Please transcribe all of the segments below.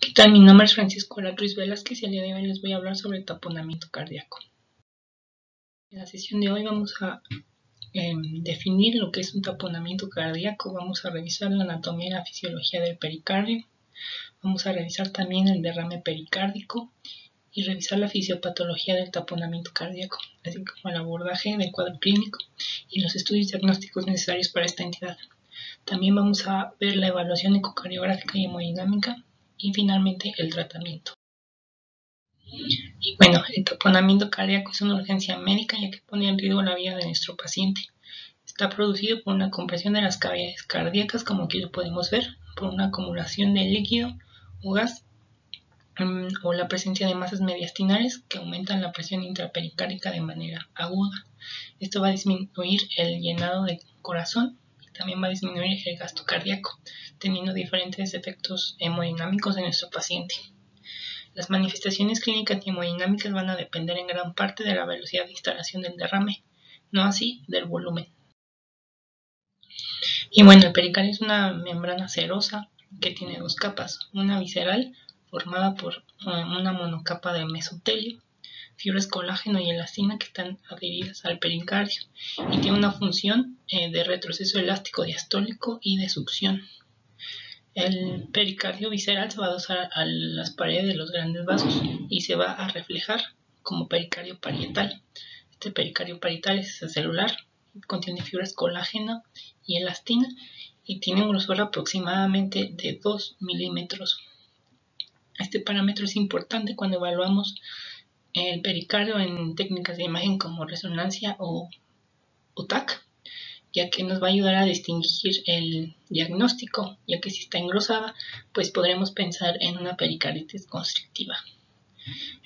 ¿Qué tal? Mi nombre es Francisco Ruiz Velázquez y el día de hoy les voy a hablar sobre el taponamiento cardíaco. En la sesión de hoy vamos a definir lo que es un taponamiento cardíaco, vamos a revisar la anatomía y la fisiología del pericardio, vamos a revisar también el derrame pericárdico y revisar la fisiopatología del taponamiento cardíaco, así como el abordaje del cuadro clínico y los estudios diagnósticos necesarios para esta entidad. También vamos a ver la evaluación ecocardiográfica y hemodinámica y finalmente el tratamiento. Y bueno, el taponamiento cardíaco es una urgencia médica ya que pone en riesgo la vida de nuestro paciente. Está producido por una compresión de las cavidades cardíacas, como aquí lo podemos ver, por una acumulación de líquido o gas o la presencia de masas mediastinales que aumentan la presión intrapericárdica de manera aguda. Esto va a disminuir el llenado del corazón y también va a disminuir el gasto cardíaco, teniendo diferentes efectos hemodinámicos en nuestro paciente. Las manifestaciones clínicas y hemodinámicas van a depender en gran parte de la velocidad de instalación del derrame, no así del volumen. Y bueno, el pericardio es una membrana serosa que tiene dos capas, una visceral formada por una monocapa de mesotelio, fibras colágeno y elastina que están adheridas al pericardio y tiene una función de retroceso elástico diastólico y de succión. El pericardio visceral se va a adosar a las paredes de los grandes vasos y se va a reflejar como pericardio parietal. Este pericardio parietal es celular, contiene fibras colágeno y elastina y tiene un grosor aproximadamente de 2 milímetros. Este parámetro es importante cuando evaluamos el pericardio en técnicas de imagen como resonancia o TAC, ya que nos va a ayudar a distinguir el diagnóstico, ya que si está engrosada, pues podremos pensar en una pericarditis constrictiva.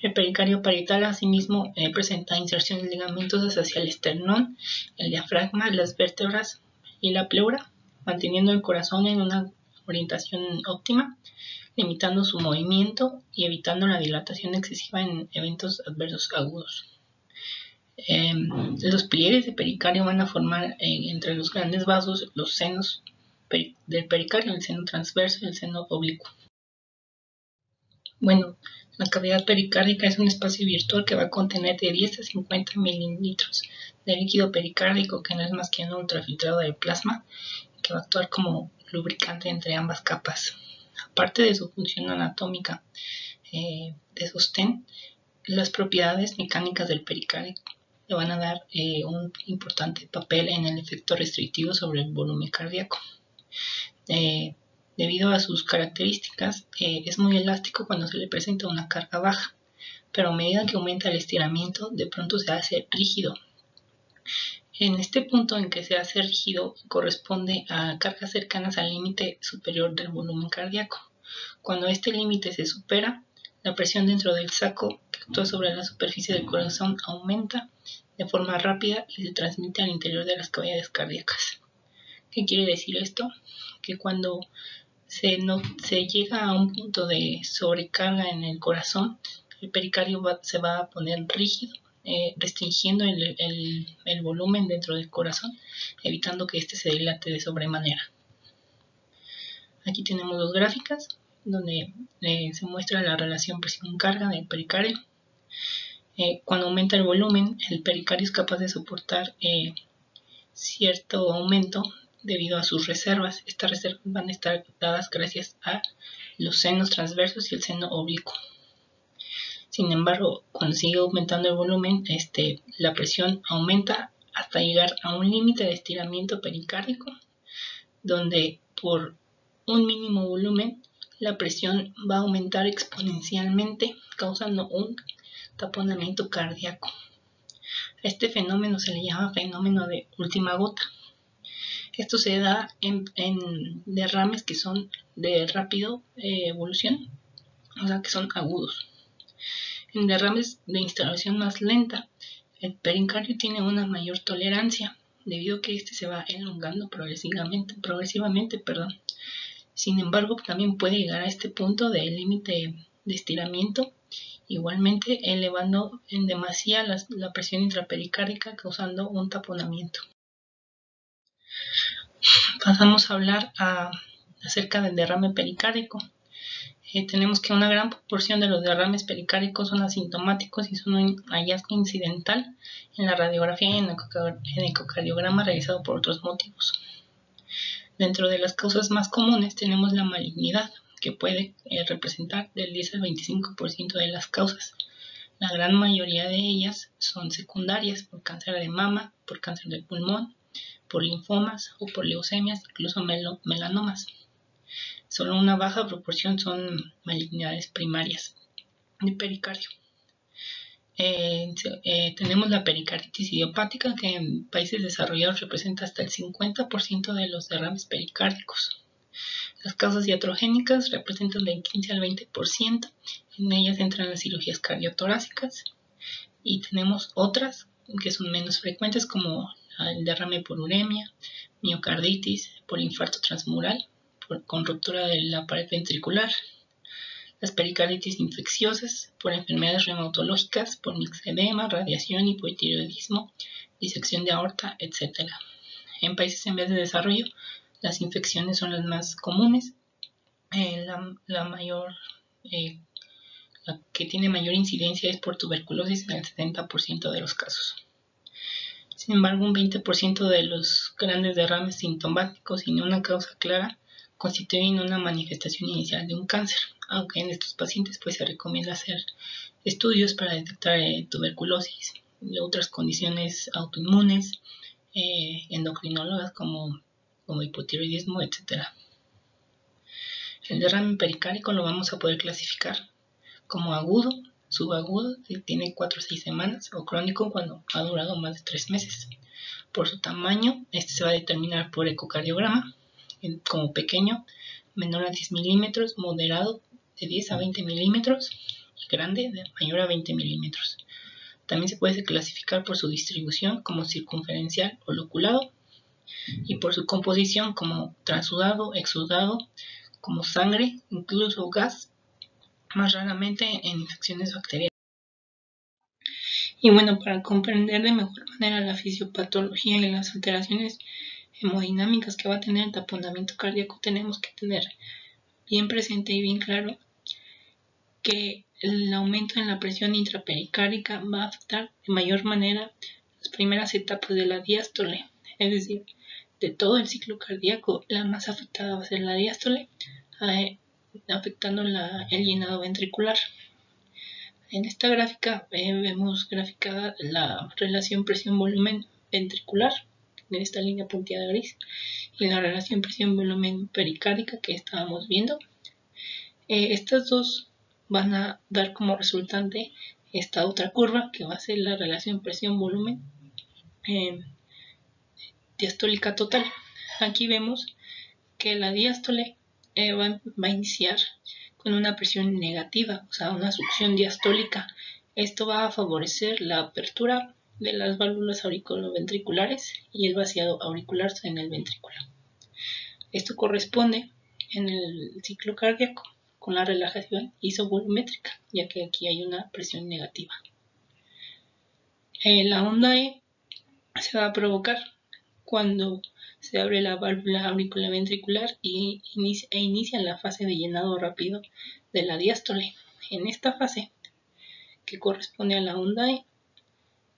El pericardio parietal asimismo presenta inserción de ligamentos hacia el esternón, el diafragma, las vértebras y la pleura, manteniendo el corazón en una orientación óptima, limitando su movimiento y evitando la dilatación excesiva en eventos adversos agudos. Los pliegues de pericardio van a formar entre los grandes vasos los senos del pericardio, el seno transverso y el seno oblicuo. Bueno, la cavidad pericárdica es un espacio virtual que va a contener de 10 a 50 mililitros de líquido pericárdico, que no es más que un ultrafiltrado de plasma, que va a actuar como lubricante entre ambas capas. Aparte de su función anatómica de sostén, las propiedades mecánicas del pericardio le van a dar un importante papel en el efecto restrictivo sobre el volumen cardíaco. Debido a sus características, es muy elástico cuando se le presenta una carga baja, pero a medida que aumenta el estiramiento, de pronto se hace rígido. En este punto en que se hace rígido corresponde a cargas cercanas al límite superior del volumen cardíaco. Cuando este límite se supera, la presión dentro del saco que actúa sobre la superficie del corazón aumenta de forma rápida y se transmite al interior de las cavidades cardíacas. ¿Qué quiere decir esto? Que cuando se llega a un punto de sobrecarga en el corazón, el pericardio se va a poner rígido, restringiendo el volumen dentro del corazón, evitando que éste se dilate de sobremanera. Aquí tenemos dos gráficas donde se muestra la relación presión-carga del pericardio. Cuando aumenta el volumen, el pericardio es capaz de soportar cierto aumento debido a sus reservas. Estas reservas van a estar dadas gracias a los senos transversos y el seno oblicuo. Sin embargo, cuando sigue aumentando el volumen, la presión aumenta hasta llegar a un límite de estiramiento pericárdico, donde por un mínimo volumen la presión va a aumentar exponencialmente, causando un taponamiento cardíaco. A este fenómeno se le llama fenómeno de última gota. Esto se da en derrames que son de rápido evolución, o sea que son agudos. En derrames de instalación más lenta, el pericardio tiene una mayor tolerancia, debido a que se va elongando progresivamente. Sin embargo, también puede llegar a este punto del límite de estiramiento, igualmente elevando en demasía la presión intrapericárdica, causando un taponamiento. Pasamos a hablar acerca del derrame pericárdico. tenemos que una gran proporción de los derrames pericárdicos son asintomáticos y son un hallazgo incidental en la radiografía y en el ecocardiograma realizado por otros motivos. Dentro de las causas más comunes tenemos la malignidad, que puede representar del 10 al 25% de las causas. La gran mayoría de ellas son secundarias por cáncer de mama, por cáncer de pulmón, por linfomas o por leucemias, incluso melanomas. Solo una baja proporción son malignidades primarias de pericardio. Tenemos la pericarditis idiopática, que en países desarrollados representa hasta el 50% de los derrames pericárdicos. Las causas iatrogénicas representan del 15 al 20%. En ellas entran las cirugías cardiotorácicas. Y tenemos otras que son menos frecuentes, como el derrame por uremia, miocarditis, por infarto transmural, con ruptura de la pared ventricular, las pericarditis infecciosas, por enfermedades reumatológicas, por mixedema, radiación, hipotiroidismo, disección de aorta, etc. En países en vías de desarrollo, las infecciones son las más comunes. La que tiene mayor incidencia es por tuberculosis en el 70% de los casos. Sin embargo, un 20% de los grandes derrames sintomáticos sin una causa clara constituyen una manifestación inicial de un cáncer, aunque en estos pacientes se recomienda hacer estudios para detectar tuberculosis y otras condiciones autoinmunes, endocrinólogas como hipotiroidismo, etc. El derrame pericárdico lo vamos a poder clasificar como agudo, subagudo, que tiene 4 a 6 semanas, o crónico cuando ha durado más de 3 meses. Por su tamaño, este se va a determinar por ecocardiograma, como pequeño, menor a 10 milímetros, moderado de 10 a 20 milímetros y grande de mayor a 20 milímetros. También se puede clasificar por su distribución como circunferencial o loculado y por su composición como transudado, exudado, como sangre, incluso gas, más raramente en infecciones bacterianas. Y bueno, para comprender de mejor manera la fisiopatología y las alteraciones hemodinámicas que va a tener el taponamiento cardíaco, tenemos que tener bien presente y bien claro que el aumento en la presión intrapericárdica va a afectar de mayor manera las primeras etapas de la diástole, es decir, de todo el ciclo cardíaco, la más afectada va a ser la diástole, afectando el llenado ventricular. En esta gráfica vemos graficada la relación presión-volumen ventricular, en esta línea punteada gris, y la relación presión-volumen pericárdica que estábamos viendo. Estas dos van a dar como resultante esta otra curva, que va a ser la relación presión-volumen diastólica total. Aquí vemos que la diástole va a iniciar con una presión negativa, o sea, una succión diastólica. Esto va a favorecer la apertura de las válvulas auriculoventriculares y el vaciado auricular en el ventrículo. Esto corresponde en el ciclo cardíaco con la relajación isovolumétrica, ya que aquí hay una presión negativa. La onda E se va a provocar cuando se abre la válvula auriculoventricular e inicia la fase de llenado rápido de la diástole. En esta fase, que corresponde a la onda E,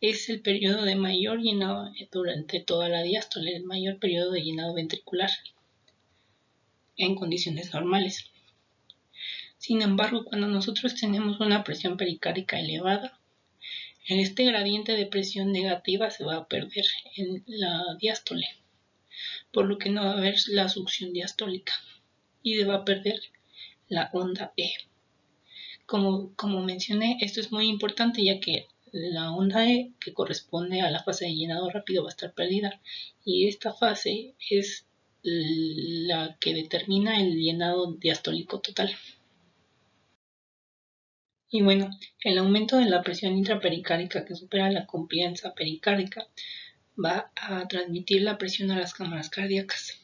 es el periodo de mayor llenado durante toda la diástole, el mayor periodo de llenado ventricular en condiciones normales. Sin embargo, cuando nosotros tenemos una presión pericárdica elevada, este gradiente de presión negativa se va a perder en la diástole, por lo que no va a haber la succión diastólica y se va a perder la onda E. Como mencioné, esto es muy importante, ya que la onda E, que corresponde a la fase de llenado rápido, va a estar perdida, y esta fase es la que determina el llenado diastólico total. Y bueno, el aumento de la presión intrapericárdica que supera la complianza pericárdica va a transmitir la presión a las cámaras cardíacas.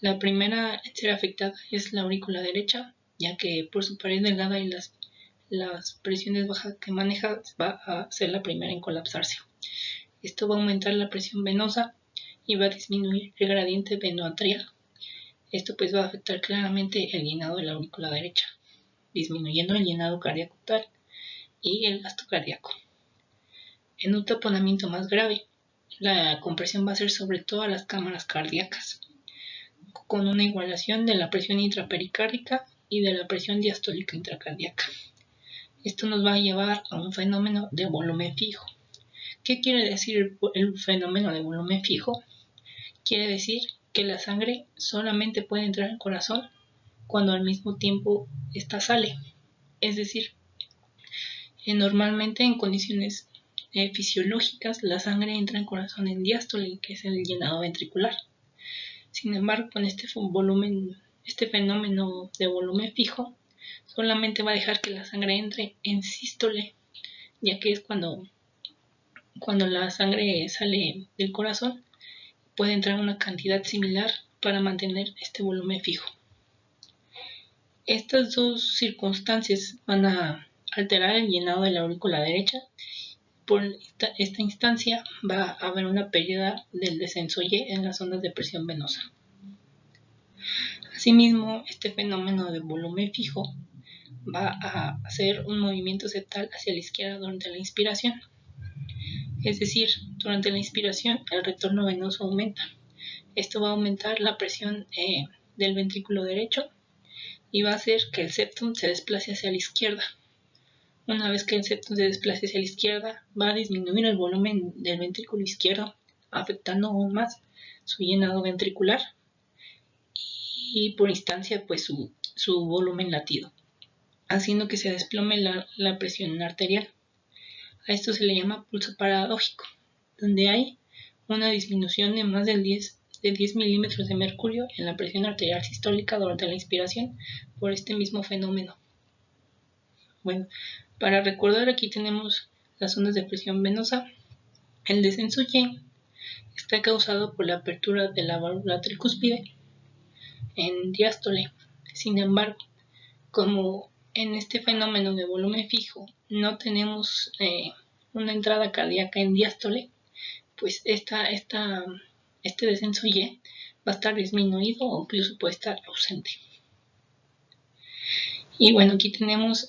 La primera en ser afectada es la aurícula derecha, ya que por su pared delgada y las presiones bajas que maneja, va a ser la primera en colapsarse. Esto va a aumentar la presión venosa y va a disminuir el gradiente venoatrial. Esto va a afectar claramente el llenado de la aurícula derecha. disminuyendo el llenado cardíaco total y el gasto cardíaco. En un taponamiento más grave, la compresión va a ser sobre todas las cámaras cardíacas, con una igualación de la presión intrapericárdica y de la presión diastólica intracardíaca. Esto nos va a llevar a un fenómeno de volumen fijo. ¿Qué quiere decir el fenómeno de volumen fijo? Quiere decir que la sangre solamente puede entrar al corazón cuando al mismo tiempo esta sale. Es decir, normalmente en condiciones fisiológicas la sangre entra al corazón en diástole, que es el llenado ventricular. Sin embargo, con este fenómeno de volumen fijo, solamente va a dejar que la sangre entre en sístole, ya que es cuando la sangre sale del corazón, puede entrar una cantidad similar para mantener este volumen fijo. Estas dos circunstancias van a alterar el llenado de la aurícula derecha. Por esta instancia va a haber una pérdida del descenso Y en las ondas de presión venosa. Asimismo, este fenómeno de volumen fijo va a hacer un movimiento septal hacia la izquierda durante la inspiración. Es decir, durante la inspiración el retorno venoso aumenta. Esto va a aumentar la presión del ventrículo derecho y va a hacer que el septum se desplace hacia la izquierda. Una vez que el septum se desplace hacia la izquierda, va a disminuir el volumen del ventrículo izquierdo, afectando aún más su llenado ventricular y por instancia pues su volumen latido, haciendo que se desplome la presión arterial. A esto se le llama pulso paradójico, donde hay una disminución de más de 10 milímetros de mercurio en la presión arterial sistólica durante la inspiración por este mismo fenómeno. Bueno, para recordar, aquí tenemos las ondas de presión venosa. El descenso Y está causado por la apertura de la válvula tricúspide en diástole. Sin embargo, como en este fenómeno de volumen fijo no tenemos una entrada cardíaca en diástole, pues este descenso Y va a estar disminuido o incluso puede estar ausente. Y bueno, aquí tenemos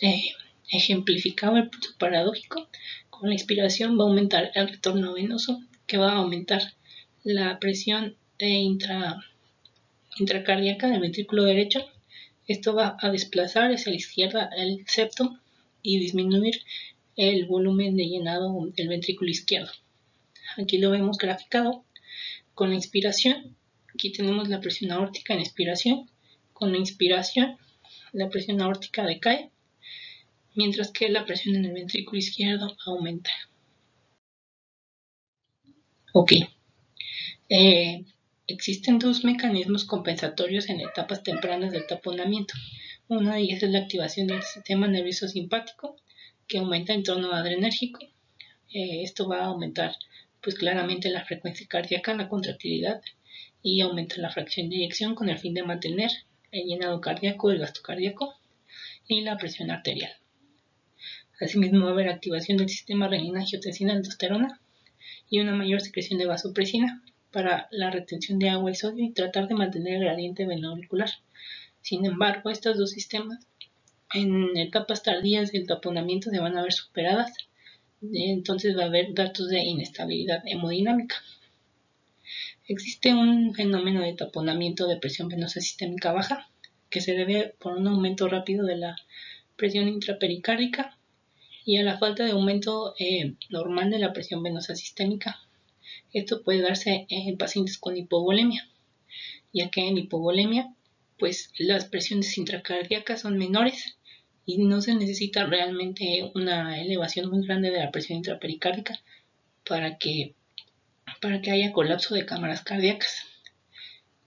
ejemplificado el pulso paradójico. Con la inspiración va a aumentar el retorno venoso, que va a aumentar la presión intracardíaca del ventrículo derecho. Esto va a desplazar hacia la izquierda el septum y disminuir el volumen de llenado del ventrículo izquierdo. Aquí lo vemos graficado. Con la inspiración, aquí tenemos la presión aórtica en expiración. Con la inspiración, la presión aórtica decae, mientras que la presión en el ventrículo izquierdo aumenta. Ok. Existen dos mecanismos compensatorios en etapas tempranas del taponamiento. Una de ellas es la activación del sistema nervioso simpático, que aumenta el tono adrenérgico. Esto va a aumentar pues claramente la frecuencia cardíaca, la contractilidad, y aumenta la fracción de eyección con el fin de mantener el llenado cardíaco, el gasto cardíaco y la presión arterial. Asimismo va a haber activación del sistema renina-angiotensina-aldosterona y una mayor secreción de vasopresina para la retención de agua y sodio y tratar de mantener el gradiente venoauricular. Sin embargo, estos dos sistemas en etapas tardías del taponamiento se van a ver superadas, entonces va a haber datos de inestabilidad hemodinámica. Existe un fenómeno de taponamiento de presión venosa sistémica baja que se debe por un aumento rápido de la presión intrapericárdica y a la falta de aumento normal de la presión venosa sistémica. Esto puede darse en pacientes con hipovolemia, ya que en hipovolemia pues las presiones intracardíacas son menores y no se necesita realmente una elevación muy grande de la presión intrapericárdica para que haya colapso de cámaras cardíacas.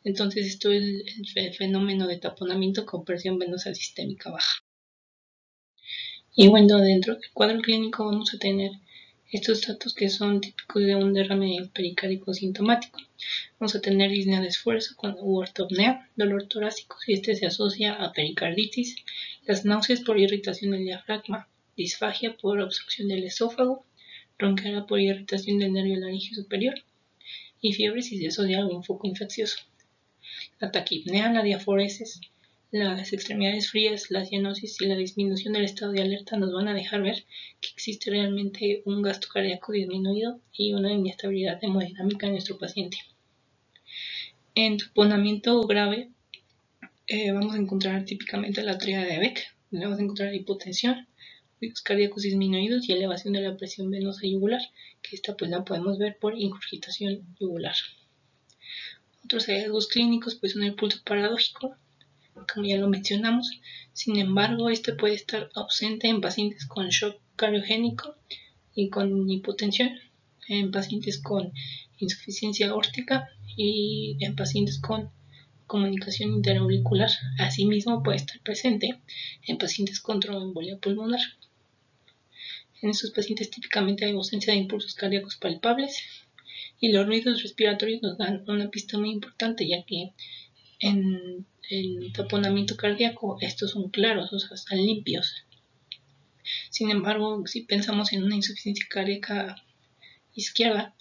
Entonces esto es el fenómeno de taponamiento con presión venosa sistémica baja. Y bueno, dentro del cuadro clínico vamos a tener estos datos que son típicos de un derrame pericárdico sintomático. Vamos a tener disnea de esfuerzo u ortopnea, dolor torácico si este se asocia a pericarditis, las náuseas por irritación del diafragma, disfagia por obstrucción del esófago, ronquera por irritación del nervio laríngeo superior y fiebre si se asocia a algún foco infeccioso. La taquipnea, la diaforesis, Las extremidades frías, la cianosis y la disminución del estado de alerta nos van a dejar ver que existe realmente un gasto cardíaco disminuido y una inestabilidad hemodinámica en nuestro paciente. En taponamiento grave vamos a encontrar típicamente la tríada de Beck, donde vamos a encontrar hipotensión, ritmos cardíacos disminuidos y elevación de la presión venosa yugular, que esta pues la podemos ver por ingurgitación yugular. Otros hallazgos clínicos pues son el pulso paradójico, como ya lo mencionamos. Sin embargo, este puede estar ausente en pacientes con shock cardiogénico y con hipotensión, en pacientes con insuficiencia aórtica y en pacientes con comunicación interauricular. Asimismo, puede estar presente en pacientes con tromboembolia pulmonar. En estos pacientes típicamente hay ausencia de impulsos cardíacos palpables y los ruidos respiratorios nos dan una pista muy importante, ya que en el taponamiento cardíaco estos son claros, o sea, están limpios. Sin embargo, si pensamos en una insuficiencia cardíaca izquierda,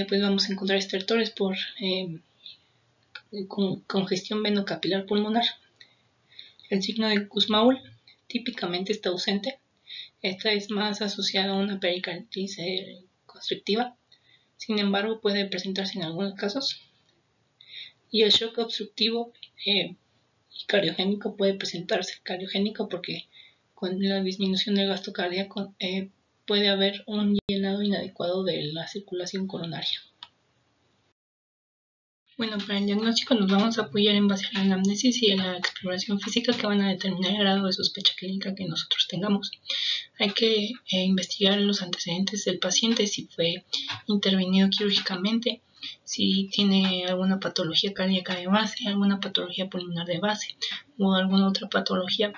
pues vamos a encontrar estertores por congestión venocapilar pulmonar. El signo de Kussmaul típicamente está ausente. Esta es más asociada a una pericarditis constrictiva. Sin embargo, puede presentarse en algunos casos. Y el shock obstructivo y cardiogénico puede presentarse. Cardiogénico porque con la disminución del gasto cardíaco puede haber un llenado inadecuado de la circulación coronaria. Bueno, para el diagnóstico nos vamos a apoyar en base a la anamnesis y a la exploración física que van a determinar el grado de sospecha clínica que nosotros tengamos. Hay que investigar los antecedentes del paciente, si fue intervenido quirúrgicamente, si tiene alguna patología cardíaca de base, alguna patología pulmonar de base o alguna otra patología,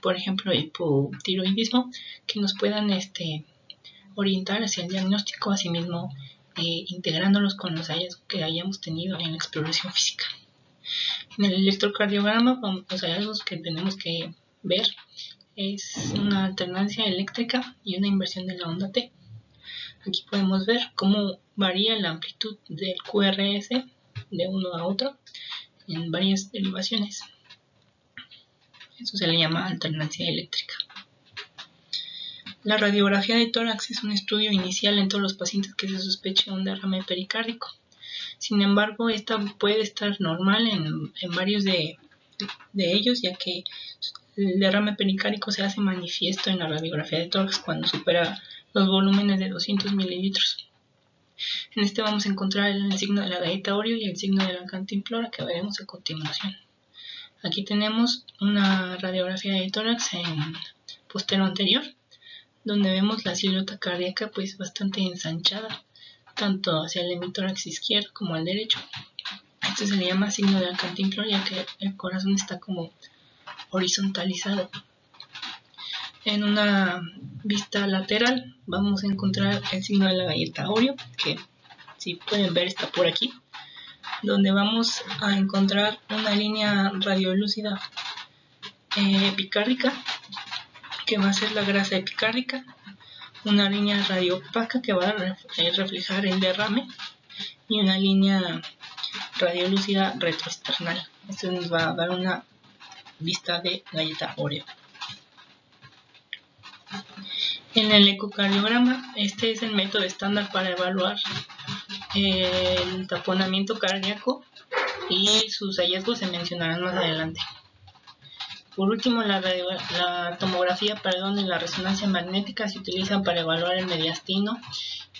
por ejemplo hipotiroidismo, que nos puedan orientar hacia el diagnóstico, asimismo integrándolos con los hallazgos que hayamos tenido en la exploración física. En el electrocardiograma, los hallazgos que tenemos que ver es una alternancia eléctrica y una inversión de la onda T. Aquí podemos ver cómo varía la amplitud del QRS de uno a otro en varias derivaciones. Eso se le llama alternancia eléctrica. La radiografía de tórax es un estudio inicial en todos los pacientes que se sospeche un derrame pericárdico. Sin embargo, esta puede estar normal en varios de ellos, ya que el derrame pericárdico se hace manifiesto en la radiografía de tórax cuando supera los volúmenes de 200 mililitros. En este vamos a encontrar el signo de la galleta Oreo y el signo de la cantimplora, que veremos a continuación. Aquí tenemos una radiografía de tórax en postero anterior, donde vemos la silueta cardíaca pues bastante ensanchada, tanto hacia el hemitórax izquierdo como al derecho. Esto se le llama signo de la cantimplora, ya que el corazón está como horizontalizado. En una vista lateral vamos a encontrar el signo de la galleta Oreo, que si pueden ver está por aquí, donde vamos a encontrar una línea radiolúcida epicárdica, que va a ser la grasa epicárdica, una línea radioopaca que va a reflejar el derrame y una línea radiolúcida retroesternal. Esto nos va a dar una vista de galleta Oreo. En el ecocardiograma, este es el método estándar para evaluar el taponamiento cardíaco y sus hallazgos se mencionarán más adelante. Por último, la tomografía y la resonancia magnética se utilizan para evaluar el mediastino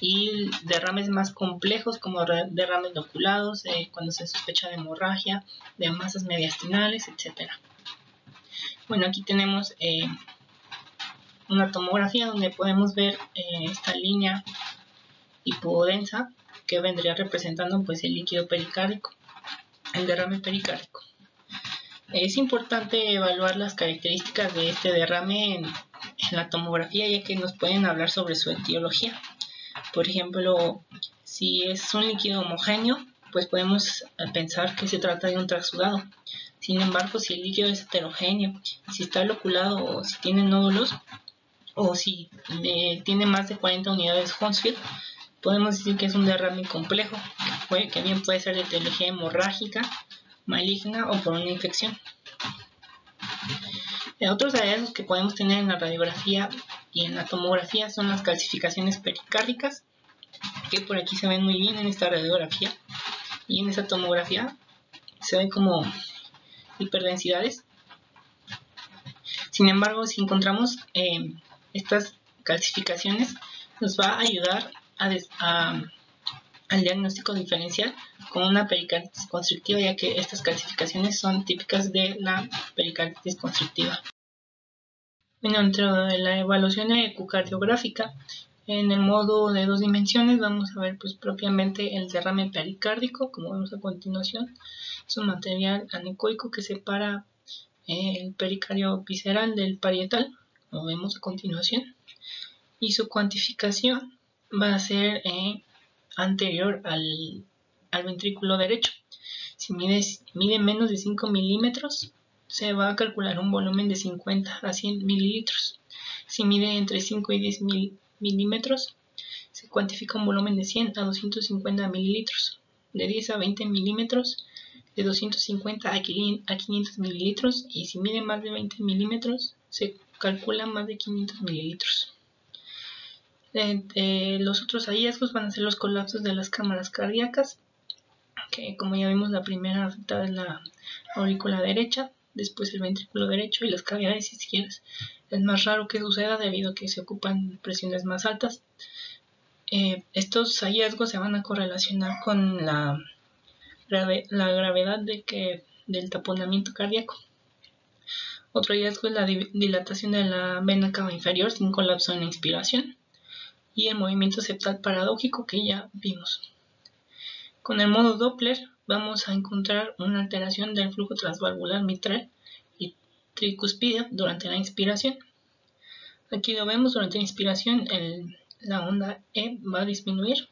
y derrames más complejos como derrames loculados, cuando se sospecha de hemorragia, de masas mediastinales, etc. Bueno, aquí tenemos una tomografía donde podemos ver esta línea hipodensa que vendría representando pues el líquido pericárdico, el derrame pericárdico. Es importante evaluar las características de este derrame en la tomografía, ya que nos pueden hablar sobre su etiología. Por ejemplo, si es un líquido homogéneo, pues podemos pensar que se trata de un transudado. Sin embargo, si el líquido es heterogéneo, si está loculado o si tiene nódulos, o si tiene más de 40 unidades Hounsfield, podemos decir que es un derrame complejo, que bien puede ser de etiología hemorrágica, maligna o por una infección. Otros hallazgos que podemos tener en la radiografía y en la tomografía son las calcificaciones pericárdicas, que por aquí se ven muy bien en esta radiografía, y en esta tomografía se ven como hiperdensidades. Sin embargo, si encontramos estas calcificaciones, nos va a ayudar al diagnóstico diferencial con una pericarditis constrictiva, ya que estas calcificaciones son típicas de la pericarditis constrictiva. Bueno, dentro de la evaluación ecocardiográfica, en el modo de 2 dimensiones vamos a ver pues propiamente el derrame pericárdico, como vemos a continuación. Es un material anecoico que separa el pericardio visceral del parietal, como vemos a continuación, y su cuantificación va a ser anterior al ventrículo derecho. Si mide menos de 5 milímetros, se va a calcular un volumen de 50 a 100 mililitros. Si mide entre 5 y 10 milímetros, se cuantifica un volumen de 100 a 250 mililitros. De 10 a 20 milímetros, de 250 a 500 mililitros. Y si mide más de 20 milímetros, se calcula más de 500 mililitros. Los otros hallazgos van a ser los colapsos de las cámaras cardíacas, que como ya vimos, la primera afectada es la aurícula derecha, después el ventrículo derecho y las cavidades izquierdas. Es más raro que suceda debido a que se ocupan presiones más altas. Estos hallazgos se van a correlacionar con la gravedad del taponamiento cardíaco. Otro hallazgo es la dilatación de la vena cava inferior sin colapso en la inspiración y el movimiento septal paradójico que ya vimos. Con el modo Doppler vamos a encontrar una alteración del flujo transvalvular mitral y tricuspidio durante la inspiración. Aquí lo vemos, durante la inspiración la onda E va a disminuir.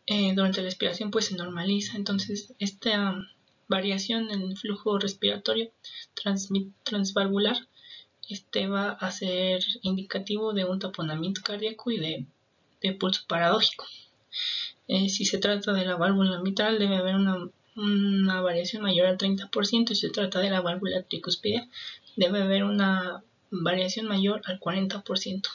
Durante la expiración pues se normaliza, entonces esta variación en el flujo respiratorio transvalvular va a ser indicativo de un taponamiento cardíaco y de pulso paradójico. Si se trata de la válvula mitral, debe haber una variación mayor al 30%, y si se trata de la válvula tricuspidea, debe haber una variación mayor al 40%.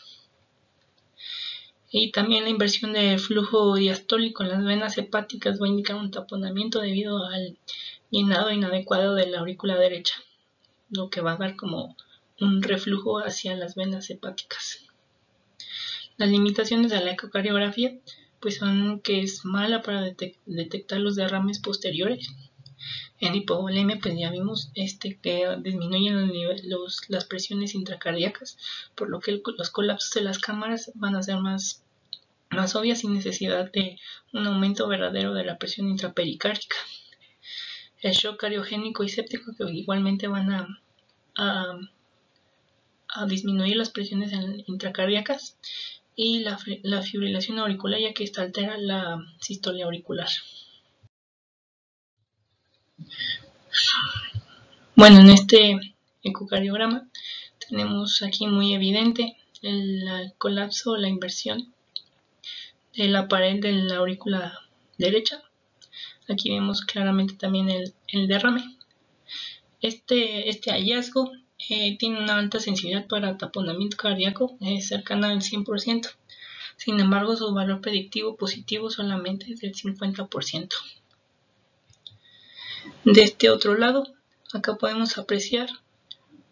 Y también la inversión del flujo diastólico en las venas hepáticas va a indicar un taponamiento debido al llenado inadecuado de la aurícula derecha, lo que va a dar como un reflujo hacia las venas hepáticas. Las limitaciones de la ecocardiografía pues son que es mala para detectar los derrames posteriores. En hipovolemia pues ya vimos que disminuyen las presiones intracardíacas, por lo que los colapsos de las cámaras van a ser más obvias sin necesidad de un aumento verdadero de la presión intrapericárdica. El shock cardiogénico y séptico que igualmente van a disminuir las presiones intracardíacas, y la fibrilación auricular, ya que esta altera la sístole auricular. Bueno, en este ecocardiograma tenemos aquí muy evidente el colapso o la inversión de la pared de la aurícula derecha. Aquí vemos claramente también el derrame. Este hallazgo tiene una alta sensibilidad para taponamiento cardíaco, cercana al 100%. Sin embargo, su valor predictivo positivo solamente es del 50%. De este otro lado, acá podemos apreciar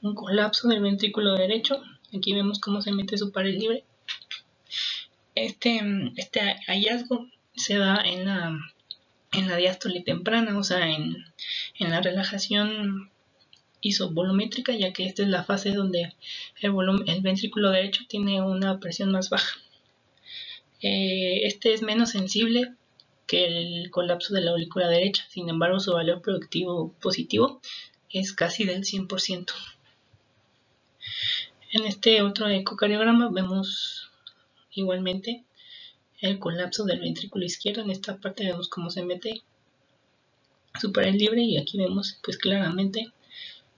un colapso del ventrículo derecho. Aquí vemos cómo se mete su pared libre. Este hallazgo se da en la diástole temprana, o sea, en la relajación isovolumétrica, ya que esta es la fase donde el ventrículo derecho tiene una presión más baja. Este es menos sensible que el colapso de la aurícula derecha, sin embargo su valor predictivo positivo es casi del 100%. En este otro ecocardiograma vemos igualmente el colapso del ventrículo izquierdo. En esta parte vemos cómo se mete su pared libre, y aquí vemos pues claramente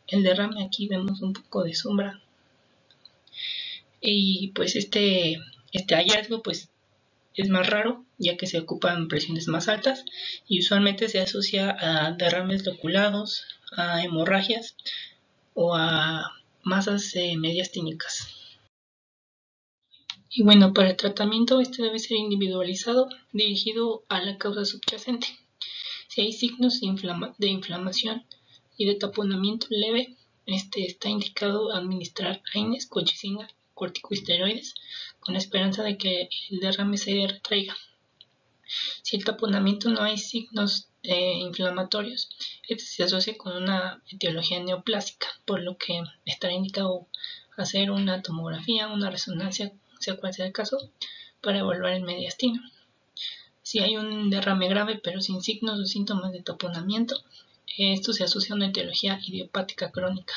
el derrame. Aquí vemos un poco de sombra, y pues este hallazgo pues es más raro, ya que se ocupan presiones más altas y usualmente se asocia a derrames loculados, a hemorragias o a masas mediastínicas. Y bueno, para el tratamiento este debe ser individualizado, dirigido a la causa subyacente. Si hay signos de inflamación y de taponamiento leve, está indicado administrar AINES, colchicina, corticosteroides, con la esperanza de que el derrame se retraiga. Si el taponamiento no hay signos inflamatorios, este se asocia con una etiología neoplásica, por lo que estará indicado hacer una tomografía, una resonancia, sea cual sea el caso, para evaluar el mediastino. Si hay un derrame grave pero sin signos o síntomas de taponamiento, esto se asocia a una etiología idiopática crónica.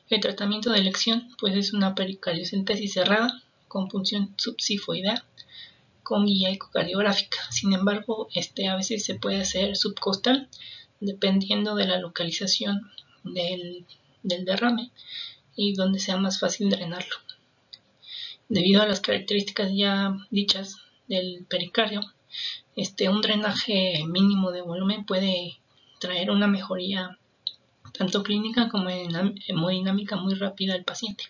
El tratamiento de elección pues es una pericardiocentesis cerrada con punción subsifoidea con guía ecocardiográfica. Sin embargo, a veces se puede hacer subcostal dependiendo de la localización del derrame y donde sea más fácil drenarlo. Debido a las características ya dichas del pericardio, un drenaje mínimo de volumen puede traer una mejoría tanto clínica como hemodinámica muy rápida al paciente.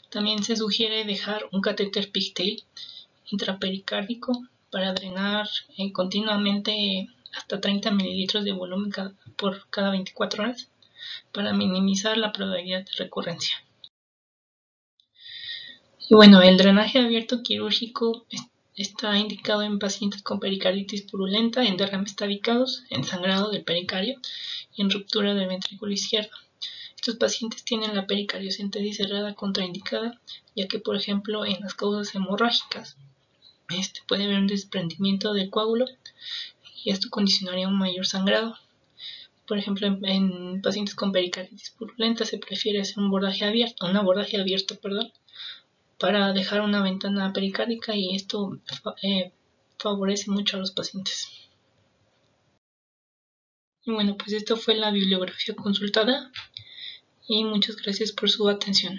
También se sugiere dejar un catéter pigtail intrapericárdico para drenar continuamente hasta 30 mililitros de volumen por cada 24 horas para minimizar la probabilidad de recurrencia. Y bueno, el drenaje abierto quirúrgico está indicado en pacientes con pericarditis purulenta, en derrames tabicados, en sangrado del pericardio y en ruptura del ventrículo izquierdo. Estos pacientes tienen la pericardiocentesis cerrada contraindicada, ya que, por ejemplo, en las causas hemorrágicas puede haber un desprendimiento del coágulo y esto condicionaría un mayor sangrado. Por ejemplo, en pacientes con pericarditis purulenta se prefiere hacer un abordaje abierto, para dejar una ventana pericárdica y esto favorece mucho a los pacientes. Y bueno, pues esto fue la bibliografía consultada y muchas gracias por su atención.